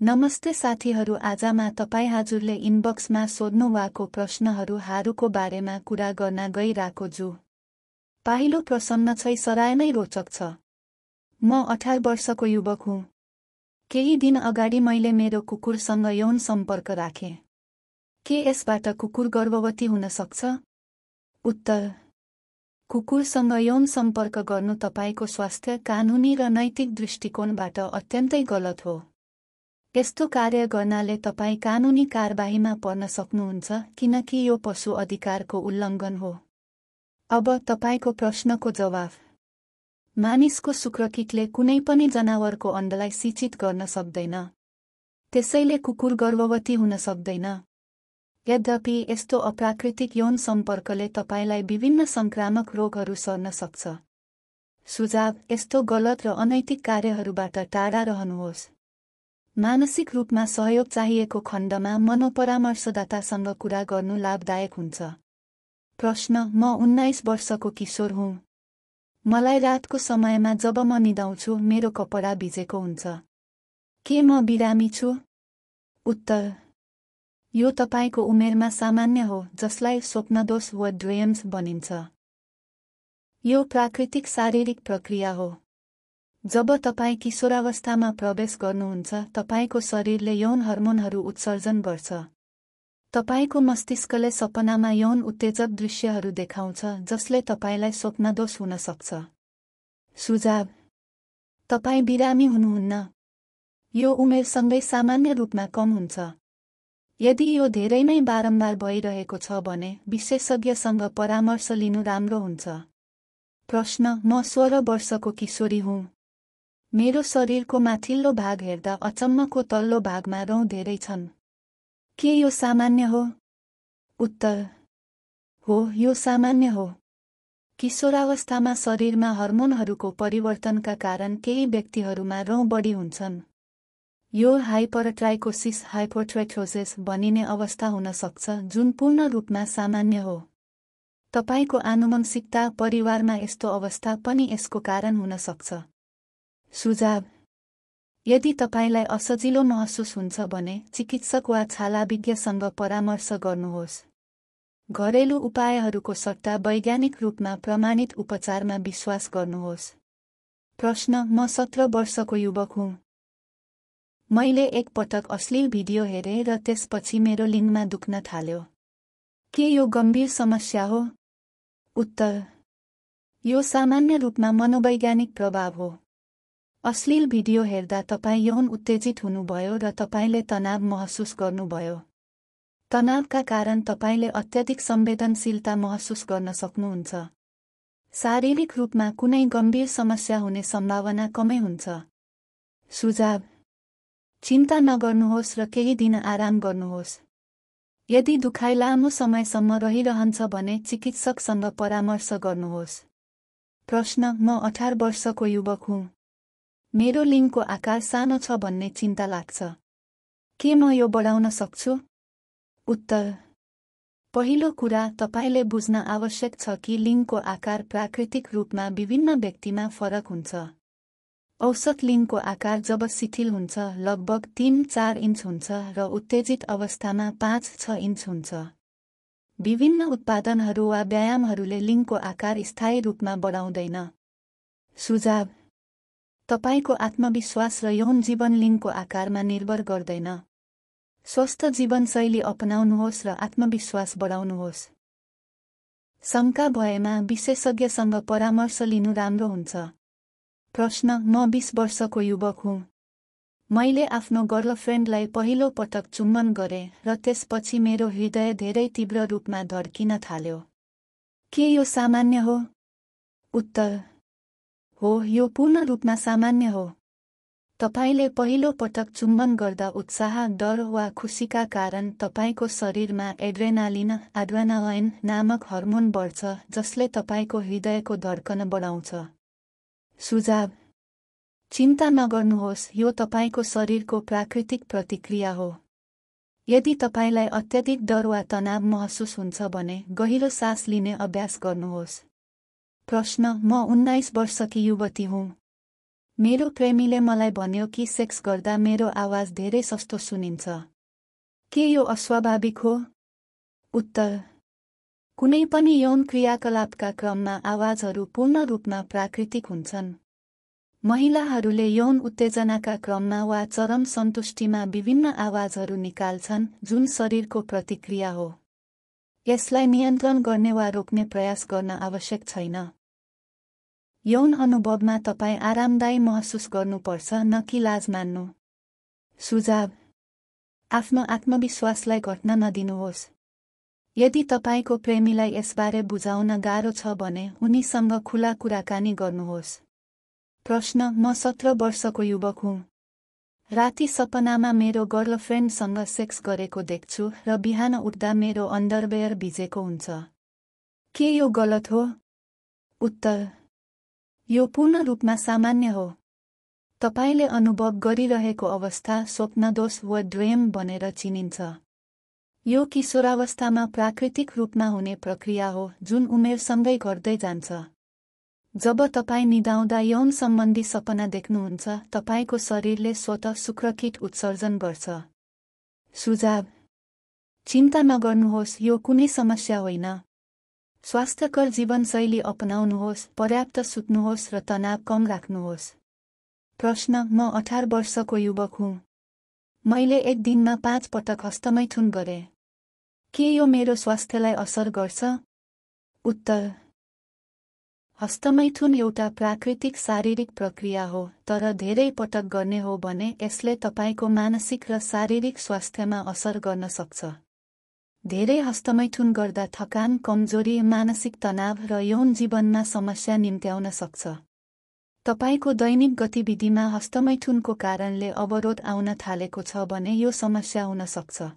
नमस्ते साथीहरू, आजमा तपाईँ हजुरले इनबक्समा सोध्नुभएको प्रश्नहरू हारुको बारेमा कुरा गर्न गइरहेको छु। पहिलो प्रश्न चाहिँ सराय नै रोचक छ। म 18 वर्षको युवक हुँ। केही दिन अगाडि मैले मेरो कुकुरसँग यौन सम्पर्क राखेँ। के यसबाट कुकुर गर्भवती हुन सक्छ? उत्तर: कुकुरसँग यौन सम्पर्क गर्नु तपाईको स्वास्थ्य, कानुनी र नैतिक दृष्टिकोणबाट अत्यन्तै गलत हो। यस्तो कार्य गर्नाले तपाईँ कानुनी कारबाहीमा पर्न सक्नुहुन्छ, किनकि यो पशु अधिकारको उल्लङ्घन हो। अब तपाईको प्रश्नको जवाफ। मानिसको शुक्रकीटले कुनै पनि जनावरको अण्डलाई सिंचित गर्न सक्दैन। त्यसैले कुकुर गर्भवती हुन सक्दैन। यद्यपि यस्तो अप्राकृतिक यौन सम्पर्कले तपाईलाई विभिन्न संक्रामक रोगहरू सर्न सक्छ। सुझाव: यस्तो गलत र अनैतिक कार्यहरूबाट टाढा रहनुहोस्। मानसिक रूपमा सहयोग चाहिएको खण्डमा मनोपरामर्शदातासँग कुरा गर्नु लाभदायक हुन्छ। प्रश्न: म 19 वर्षको किशोर हुँ। मलाई रातको समयमा जब म निदाउँछु मेरो कपडा भिजेको हुन्छ। के म बिरामी छु? उत्तर: यो तपाईको उमेरमा सामान्य हो, जसलाई स्वप्नदोष वा ड्रेम्स भनिन्छ। यो प्राकृतिक शारीरिक प्रक्रिया हो। जब तपाईँ किशोरावस्थामा प्रवेश गर्नुहुन्छ, तपाईको शरीरले यौन हर्मोनहरू उत्सर्जन गर्छ। तपाईको मस्तिष्कले सपनामा यौन उत्तेजक दृश्यहरू देखाउँछ, जसले तपाईलाई स्वप्नदोष हुन सक्छ। सुझाव: तपाईँ बिरामी हुनुहुन्न। यो उमेरसँगै सामान्य रूपमा कम हुन्छ। यदि यो धेरै नै बारम्बार भइरहेको छ भने विशेषज्ञसँग परामर्श लिनु राम्रो हुन्छ। प्रश्न: म 16 वर्षको किशोरी हुँ। मेरो शरीरको माथिल्लो भाग हेर्दा अचम्मको तल्लो भागमा रौँ धेरै छन्। के यो सामान्य हो? उत्तर: हो, यो सामान्य हो। किशोरावस्थामा शरीरमा हर्मोनहरूको परिवर्तनका कारण केही व्यक्तिहरूमा रौँ बढी हुन्छन्। यो हाइपरट्राइकोसिस हाइपोट्राइकोसिस भनिने अवस्था हुन सक्छ, जुन पूर्ण रूपमा सामान्य हो। तपाईको आनुवंशिकता, परिवारमा यस्तो अवस्था पनि यसको कारण हुन सक्छ। सुझाव: यदि तपाईलाई असजिलो महसुस हुन्छ भने चिकित्सक वा छालाविज्ञसँग परामर्श गर्नुहोस्। घरेलु उपायहरूको सट्टा वैज्ञानिक रूपमा प्रमाणित उपचारमा विश्वास गर्नुहोस्। प्रश्न: म 17 वर्षको युवक हुँ। मैले एक पटक अश्लील भिडियो हेरेँ र त्यसपछि मेरो लिङ्गमा दुख्न थाल्यो। के यो गम्भीर समस्या हो? उत्तर: यो सामान्य रूपमा मनोवैज्ञानिक प्रभाव हो। अश्लील भिडियो हेर्दा तपाईँ यौन उत्तेजित हुनुभयो र तपाईले तनाव महसुस गर्नुभयो। तनावका कारण तपाईले अत्यधिक संवेदनशीलता महसुस गर्न सक्नुहुन्छ। शारीरिक रूपमा कुनै गम्भीर समस्या हुने सम्भावना कमै हुन्छ। सुझाव: चिन्ता नगर्नुहोस् र केही दिन आराम गर्नुहोस्। यदि दुखाइ लामो समयसम्म रहिरहन्छ भने चिकित्सकसँग परामर्श गर्नुहोस्। प्रश्न: म 18 वर्षको युवक हुँ। मेरो लिङ्गको आकार सानो छ भन्ने चिन्ता लाग्छ। के म यो बढाउन सक्छु? उत्तर: पहिलो कुरा, तपाईले बुझ्न आवश्यक छ कि लिङ्गको आकार प्राकृतिक रूपमा विभिन्न व्यक्तिमा फरक हुन्छ। औसत लिङ्गको आकार जब शिथिल हुन्छ लगभग 3-4 इन्च हुन्छ र उत्तेजित अवस्थामा 5-6 इन्च हुन्छ। विभिन्न उत्पादनहरू वा व्यायामहरूले लिङ्गको आकार स्थायी रूपमा बढाउँदैन। सुझाव: तपाईको आत्मविश्वास र यौन जीवन लिङ्गको आकारमा निर्भर गर्दैन। स्वस्थ जीवनशैली अपनाउनुहोस् र आत्मविश्वास बढाउनुहोस्। शङ्का भएमा विशेषज्ञसँग परामर्श लिनु राम्रो हुन्छ। प्रश्न: म 20 वर्षको युवक हुँ। मैले आफ्नो गर्लफ्रेन्डलाई पहिलो पटक चुम्बन गरेँ र त्यसपछि मेरो हृदय धेरै तीव्र रूपमा धड्किन थाल्यो। के यो सामान्य हो? उत्तर: हो, यो पूर्ण रूपमा सामान्य हो। तपाईले पहिलो पटक चुम्बन गर्दा उत्साह, डर वा खुसीका कारण तपाईको शरीरमा एड्रेनालिन नामक हर्मोन बढ्छ, जसले तपाईको हृदयको धड्कन बढाउँछ। सुझाव: चिन्ता नगर्नुहोस्, यो तपाईको शरीरको प्राकृतिक प्रतिक्रिया हो। यदि तपाईलाई अत्यधिक डर वा तनाव महसुस हुन्छ भने गहिरो सास लिने अभ्यास गर्नुहोस्। प्रश्न: म 19 वर्षकी युवती हुँ। मेरो प्रेमीले मलाई भन्यो कि सेक्स गर्दा मेरो आवाज धेरै सस्तो सुनिन्छ। के यो अस्वाभाविक हो? उत्तर: कुनै पनि यौन क्रियाकलापका क्रममा आवाजहरू पूर्ण रूपमा प्राकृतिक हुन्छन्। महिलाहरूले यौन उत्तेजनाका क्रममा वा चरम सन्तुष्टिमा विभिन्न आवाजहरू निकाल्छन्, जुन शरीरको प्रतिक्रिया हो। यसलाई नियन्त्रण गर्ने वा रोक्ने प्रयास गर्न आवश्यक छैन। यौन अनुभवमा तपाईँ आरामदायी महसुस गर्नुपर्छ, न कि लाज मान्नु। सुझाव: आफ्नो आत्मविश्वासलाई घट्न नदिनुहोस्। यदि तपाईको प्रेमीलाई यसबारे बुझाउन गाह्रो छ भने उनीसँग खुला कुराकानी गर्नुहोस्। प्रश्न: म 17 वर्षको युवक हुँ। राति सपनामा मेरो गर्लफ्रेन्डसँग सेक्स गरेको देख्छु र बिहान उठ्दा मेरो अन्डरवेयर भिजेको हुन्छ। के यो गलत हो? उत्तर: यो पूर्ण रूपमा सामान्य हो। तपाईले अनुभव गरिरहेको अवस्था स्वप्नदोष वा ड्रेम भनेर चिनिन्छ। यो किशोरावस्थामा प्राकृतिक रूपमा हुने प्रक्रिया हो जुन उमेरसँगै घट्दै जान्छ। जब तपाईँ निदाउँदा यौन सम्बन्धी सपना देख्नुहुन्छ, तपाईको शरीरले स्वतः शुक्रकीट उत्सर्जन गर्छ। सुझाव: चिन्ता नगर्नुहोस्, यो कुनै समस्या होइन। स्वास्थ्यकर जीवनशैली अपनाउनुहोस्, पर्याप्त सुत्नुहोस् र तनाव कम राख्नुहोस्। प्रश्न: म 18 वर्षको युवक हुँ। मैले एक दिनमा 5 पटक हस्तमैथुन गरेँ। के यो मेरो स्वास्थ्यलाई असर गर्छ? उत्तर: हस्तमैथुन एउटा प्राकृतिक शारीरिक प्रक्रिया हो, तर धेरै पटक गर्ने हो भने यसले तपाईको मानसिक र शारीरिक स्वास्थ्यमा असर गर्न सक्छ। धेरै हस्तमैथुन गर्दा थकान, कमजोरी, मानसिक तनाव र यौन जीवनमा समस्या निम्त्याउन सक्छ। तपाईको दैनिक गतिविधिमा हस्तमैथुनको कारणले अवरोध आउन थालेको छ भने यो समस्या हुन सक्छ।